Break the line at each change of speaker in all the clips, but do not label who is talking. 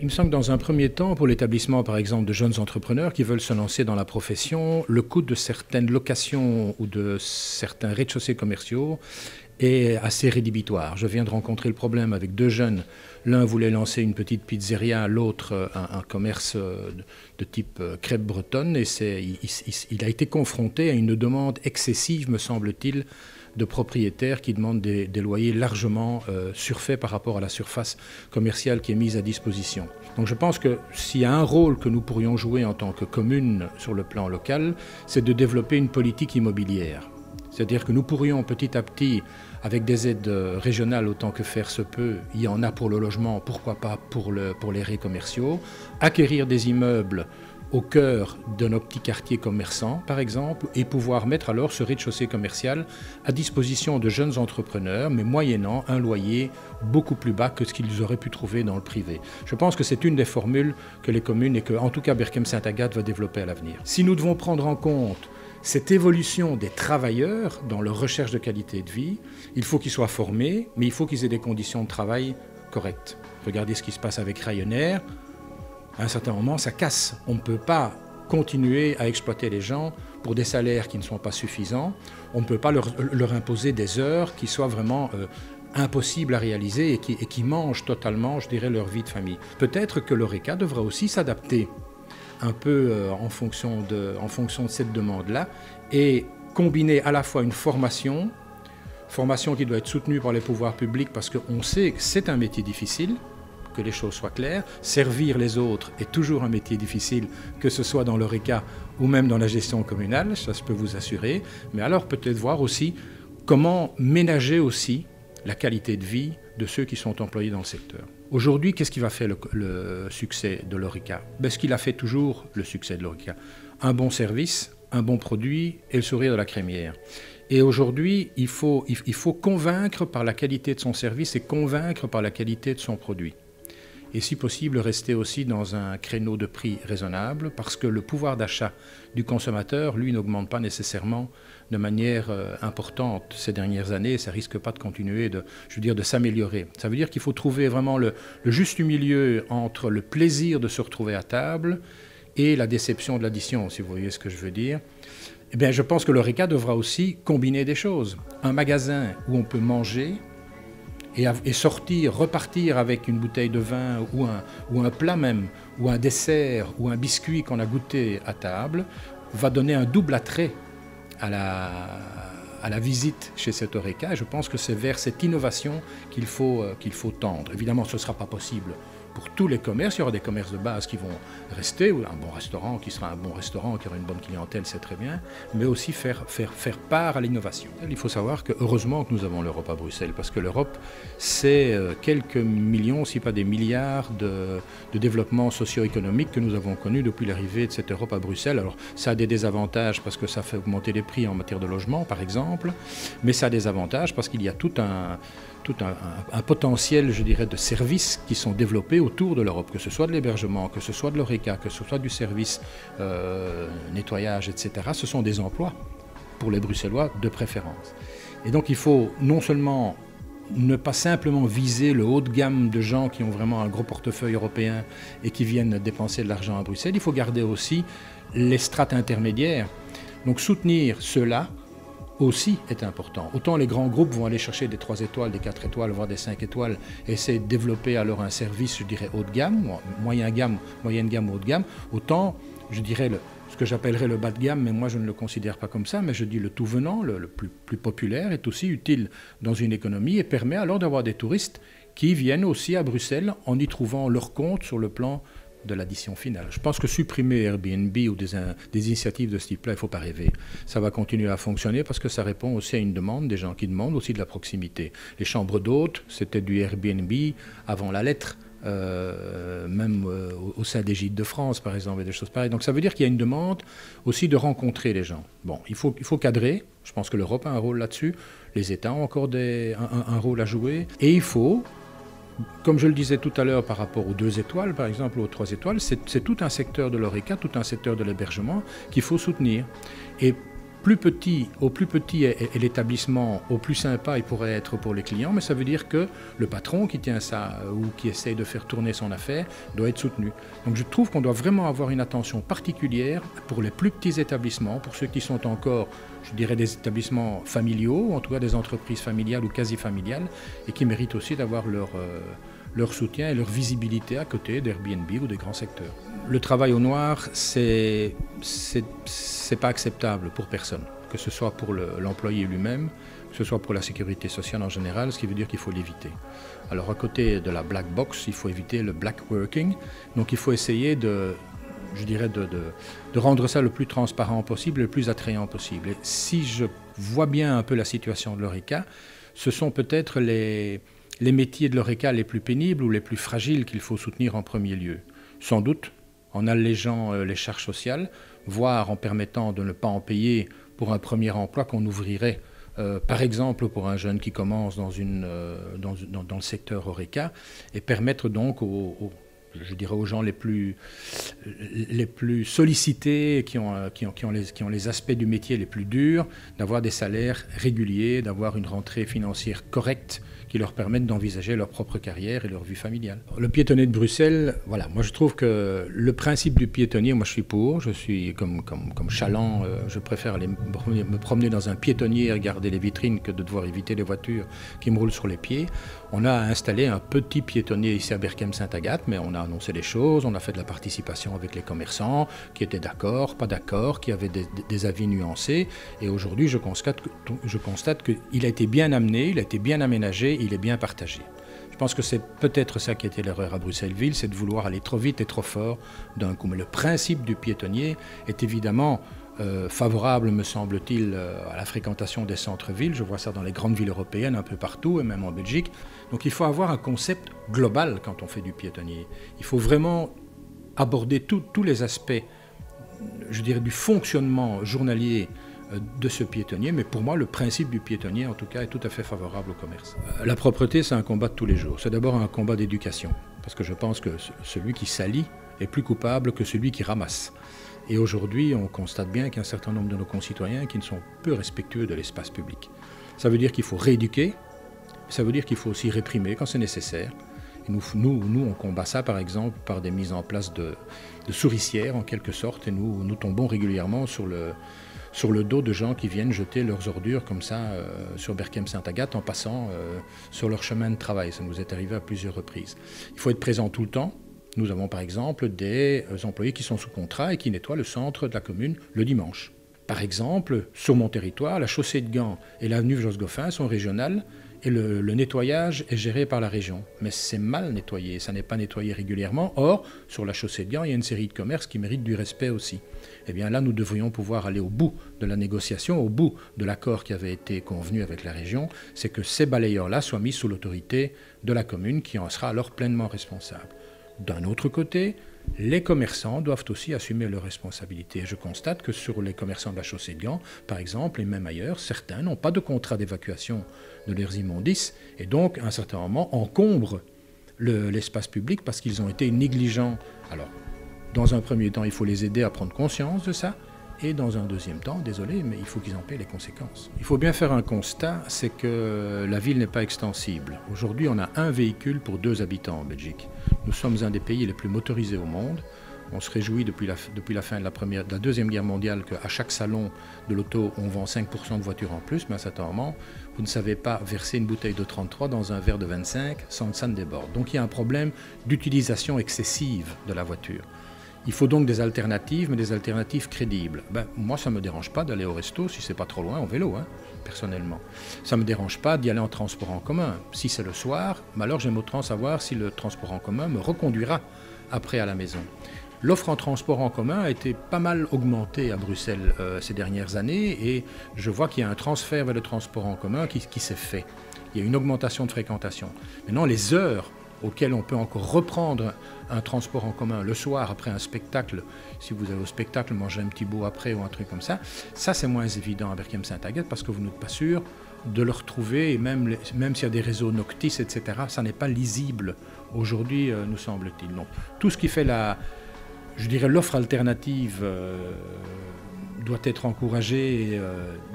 Il me semble que dans un premier temps, pour l'établissement par exemple de jeunes entrepreneurs qui veulent se lancer dans la profession, le coût de certaines locations ou de certains rez-de-chaussée commerciaux est assez rédhibitoire. Je viens de rencontrer le problème avec deux jeunes. L'un voulait lancer une petite pizzeria, l'autre un commerce de type crêpe bretonne. Et il a été confronté à une demande excessive, me semble-t-il, de propriétaires qui demandent des loyers largement surfaits par rapport à la surface commerciale qui est mise à disposition. Donc je pense que s'il y a un rôle que nous pourrions jouer en tant que commune sur le plan local, c'est de développer une politique immobilière. C'est-à-dire que nous pourrions petit à petit, avec des aides régionales autant que faire se peut, il y en a pour le logement, pourquoi pas pour les raies commerciaux, acquérir des immeubles au cœur de nos petits quartiers commerçants, par exemple, et pouvoir mettre alors ce rez-de-chaussée commercial à disposition de jeunes entrepreneurs, mais moyennant un loyer beaucoup plus bas que ce qu'ils auraient pu trouver dans le privé. Je pense que c'est une des formules que les communes et que, en tout cas, Berchem-Sainte-Agathe va développer à l'avenir. Si nous devons prendre en compte cette évolution des travailleurs dans leur recherche de qualité de vie, il faut qu'ils soient formés, mais il faut qu'ils aient des conditions de travail correctes. Regardez ce qui se passe avec Ryanair. À un certain moment, ça casse. On ne peut pas continuer à exploiter les gens pour des salaires qui ne sont pas suffisants. On ne peut pas leur imposer des heures qui soient vraiment impossibles à réaliser et qui mangent totalement, je dirais, leur vie de famille. Peut-être que l'ORECA devra aussi s'adapter un peu en fonction de cette demande-là et combiner à la fois une formation qui doit être soutenue par les pouvoirs publics parce qu'on sait que c'est un métier difficile, que les choses soient claires. Servir les autres est toujours un métier difficile, que ce soit dans l'ORECA ou même dans la gestion communale, ça je peux vous assurer. Mais alors peut-être voir aussi comment ménager aussi la qualité de vie de ceux qui sont employés dans le secteur. Aujourd'hui, qu'est-ce qui va faire le succès de l'ORECA? Ce qu'il a fait toujours le succès de l'ORECA. Un bon service, un bon produit et le sourire de la crémière. Et aujourd'hui, il faut convaincre par la qualité de son service et convaincre par la qualité de son produit. Et si possible, rester aussi dans un créneau de prix raisonnable parce que le pouvoir d'achat du consommateur, lui, n'augmente pas nécessairement de manière importante ces dernières années. Ça risque pas de continuer de s'améliorer. Ça veut dire qu'il faut trouver vraiment le juste milieu entre le plaisir de se retrouver à table et la déception de l'addition, si vous voyez ce que je veux dire. Eh bien, je pense que l'ORECA devra aussi combiner des choses. Un magasin où on peut manger et sortir, repartir avec une bouteille de vin ou un plat même, ou un dessert, ou un biscuit qu'on a goûté à table, va donner un double attrait à la visite chez cet ORECA. Et je pense que c'est vers cette innovation qu'il faut tendre. Évidemment, ce ne sera pas possible pour tous les commerces. Il y aura des commerces de base qui vont rester, ou un bon restaurant qui sera un bon restaurant, qui aura une bonne clientèle, c'est très bien, mais aussi faire part à l'innovation. Il faut savoir que heureusement que nous avons l'Europe à Bruxelles, parce que l'Europe, c'est quelques millions, si pas des milliards de développement socio-économique que nous avons connu depuis l'arrivée de cette Europe à Bruxelles. Alors ça a des désavantages parce que ça fait augmenter les prix en matière de logement, par exemple, mais ça a des avantages parce qu'il y a tout un potentiel, je dirais, de services qui sont développés autour de l'Europe, que ce soit de l'hébergement, que ce soit de l'ORECA, que ce soit du service nettoyage, etc. Ce sont des emplois pour les Bruxellois de préférence. Et donc il faut non seulement ne pas simplement viser le haut de gamme de gens qui ont vraiment un gros portefeuille européen et qui viennent dépenser de l'argent à Bruxelles, il faut garder aussi les strates intermédiaires. Donc soutenir ceux-là aussi est important. Autant les grands groupes vont aller chercher des 3 étoiles, des 4 étoiles, voire des 5 étoiles, et essayer de développer alors un service, je dirais, haut de gamme, moyenne gamme, haut de gamme, autant, je dirais, ce que j'appellerais le bas de gamme, mais moi je ne le considère pas comme ça, mais je dis le tout venant, le plus populaire, est aussi utile dans une économie et permet alors d'avoir des touristes qui viennent aussi à Bruxelles en y trouvant leur compte sur le plan de l'addition finale. Je pense que supprimer Airbnb ou des initiatives de ce type-là, il ne faut pas rêver. Ça va continuer à fonctionner parce que ça répond aussi à une demande, des gens qui demandent aussi de la proximité. Les chambres d'hôtes, c'était du Airbnb avant la lettre, même au sein des Gîtes de France, par exemple, et des choses pareilles. Donc ça veut dire qu'il y a une demande aussi de rencontrer les gens. Bon, il faut cadrer. Je pense que l'Europe a un rôle là-dessus. Les États ont encore un rôle à jouer. Et il faut, comme je le disais tout à l'heure par rapport aux 2 étoiles, par exemple, aux 3 étoiles, c'est tout un secteur de l'ORECA, tout un secteur de l'hébergement qu'il faut soutenir. Et Au plus petit est l'établissement, au plus sympa il pourrait être pour les clients, mais ça veut dire que le patron qui tient ça ou qui essaye de faire tourner son affaire doit être soutenu. Donc je trouve qu'on doit vraiment avoir une attention particulière pour les plus petits établissements, pour ceux qui sont encore, je dirais, des établissements familiaux, ou en tout cas des entreprises familiales ou quasi familiales, et qui méritent aussi d'avoir leur soutien et leur visibilité à côté d'Airbnb ou des grands secteurs. Le travail au noir, c'est pas acceptable pour personne, que ce soit pour l'employé lui-même, que ce soit pour la sécurité sociale en général, ce qui veut dire qu'il faut l'éviter. Alors à côté de la black box, il faut éviter le black working, donc il faut essayer de rendre ça le plus transparent possible, le plus attrayant possible. Et si je vois bien un peu la situation de l'Horeca, ce sont peut-être les métiers de l'Horeca les plus pénibles ou les plus fragiles qu'il faut soutenir en premier lieu. Sans doute en allégeant les charges sociales, voire en permettant de ne pas en payer pour un premier emploi qu'on ouvrirait, par exemple pour un jeune qui commence dans le secteur Horeca, et permettre donc je dirais aux gens les plus sollicités, qui ont les aspects du métier les plus durs, d'avoir des salaires réguliers, d'avoir une rentrée financière correcte qui leur permettent d'envisager leur propre carrière et leur vie familiale. Le piétonnier de Bruxelles, voilà, moi je trouve que le principe du piétonnier, moi je suis pour, je suis comme chaland, je préfère aller me promener dans un piétonnier et regarder les vitrines que de devoir éviter les voitures qui me roulent sur les pieds. On a installé un petit piétonnier ici à Berchem-Saint-Agathe, mais on a annoncé les choses, on a fait de la participation avec les commerçants qui étaient d'accord, pas d'accord, qui avaient des avis nuancés, et aujourd'hui je constate qu'il a été bien amené, il a été bien aménagé, il est bien partagé. Je pense que c'est peut-être ça qui était l'erreur à Bruxelles-Ville, c'est de vouloir aller trop vite et trop fort d'un coup. Mais le principe du piétonnier est évidemment favorable, me semble-t-il, à la fréquentation des centres-villes. Je vois ça dans les grandes villes européennes, un peu partout, et même en Belgique. Donc il faut avoir un concept global quand on fait du piétonnier. Il faut vraiment aborder tous les aspects, je dirais, du fonctionnement journalier de ce piétonnier, mais pour moi le principe du piétonnier en tout cas est tout à fait favorable au commerce. La propreté, c'est un combat de tous les jours, c'est d'abord un combat d'éducation, parce que je pense que celui qui salit est plus coupable que celui qui ramasse. Et aujourd'hui on constate bien qu'il y a un certain nombre de nos concitoyens qui ne sont peu respectueux de l'espace public. Ça veut dire qu'il faut rééduquer, ça veut dire qu'il faut aussi réprimer quand c'est nécessaire. Et nous, on combat ça par exemple par des mises en place de souricières en quelque sorte, et nous tombons régulièrement sur le dos de gens qui viennent jeter leurs ordures comme ça sur Berchem-Saint-Agathe en passant sur leur chemin de travail. Ça nous est arrivé à plusieurs reprises. Il faut être présent tout le temps. Nous avons par exemple des employés qui sont sous contrat et qui nettoient le centre de la commune le dimanche. Par exemple, sur mon territoire, la chaussée de Gand et l'avenue Jos-Goffin sont régionales et le nettoyage est géré par la région. Mais c'est mal nettoyé, ça n'est pas nettoyé régulièrement. Or, sur la chaussée de Gand, il y a une série de commerces qui méritent du respect aussi. Eh bien là, nous devrions pouvoir aller au bout de la négociation, au bout de l'accord qui avait été convenu avec la région, c'est que ces balayeurs-là soient mis sous l'autorité de la commune qui en sera alors pleinement responsable. D'un autre côté, les commerçants doivent aussi assumer leurs responsabilités. Je constate que sur les commerçants de la chaussée de Gand, par exemple, et même ailleurs, certains n'ont pas de contrat d'évacuation de leurs immondices et donc, à un certain moment, encombrent l'espace public parce qu'ils ont été négligents. Alors, dans un premier temps, il faut les aider à prendre conscience de ça. Et dans un deuxième temps, désolé, mais il faut qu'ils en paient les conséquences. Il faut bien faire un constat, c'est que la ville n'est pas extensible. Aujourd'hui, on a un véhicule pour 2 habitants en Belgique. Nous sommes un des pays les plus motorisés au monde. On se réjouit depuis la fin de la Deuxième Guerre mondiale qu'à chaque salon de l'auto, on vend 5% de voitures en plus, mais à certains moments, vous ne savez pas verser une bouteille de 33 dans un verre de 25 sans que ça ne déborde. Donc il y a un problème d'utilisation excessive de la voiture. Il faut donc des alternatives, mais des alternatives crédibles. Moi, ça ne me dérange pas d'aller au resto, si c'est pas trop loin, en vélo, personnellement. Ça ne me dérange pas d'y aller en transport en commun. Si c'est le soir, alors j'aime autant savoir si le transport en commun me reconduira après à la maison. L'offre en transport en commun a été pas mal augmentée à Bruxelles ces dernières années, et je vois qu'il y a un transfert vers le transport en commun qui s'est fait. Il y a une augmentation de fréquentation. Maintenant, les heures auquel on peut encore reprendre un transport en commun le soir après un spectacle, si vous allez au spectacle, manger un petit bout après ou un truc comme ça c'est moins évident à Berchem-Saint-Agathe parce que vous n'êtes pas sûr de le retrouver, et même s'il y a des réseaux noctis, etc., ça n'est pas lisible aujourd'hui, nous semble-t-il. Donc, tout ce qui fait je dirais l'offre alternative doit être encouragé et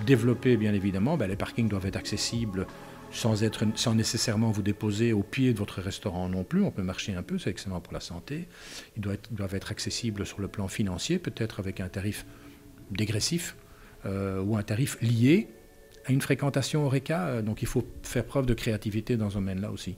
développé, bien évidemment. Les parkings doivent être accessibles sans nécessairement vous déposer au pied de votre restaurant non plus. On peut marcher un peu, c'est excellent pour la santé. Ils doivent être accessibles sur le plan financier, peut-être avec un tarif dégressif ou un tarif lié à une fréquentation Horeca. Donc il faut faire preuve de créativité dans ce domaine-là aussi.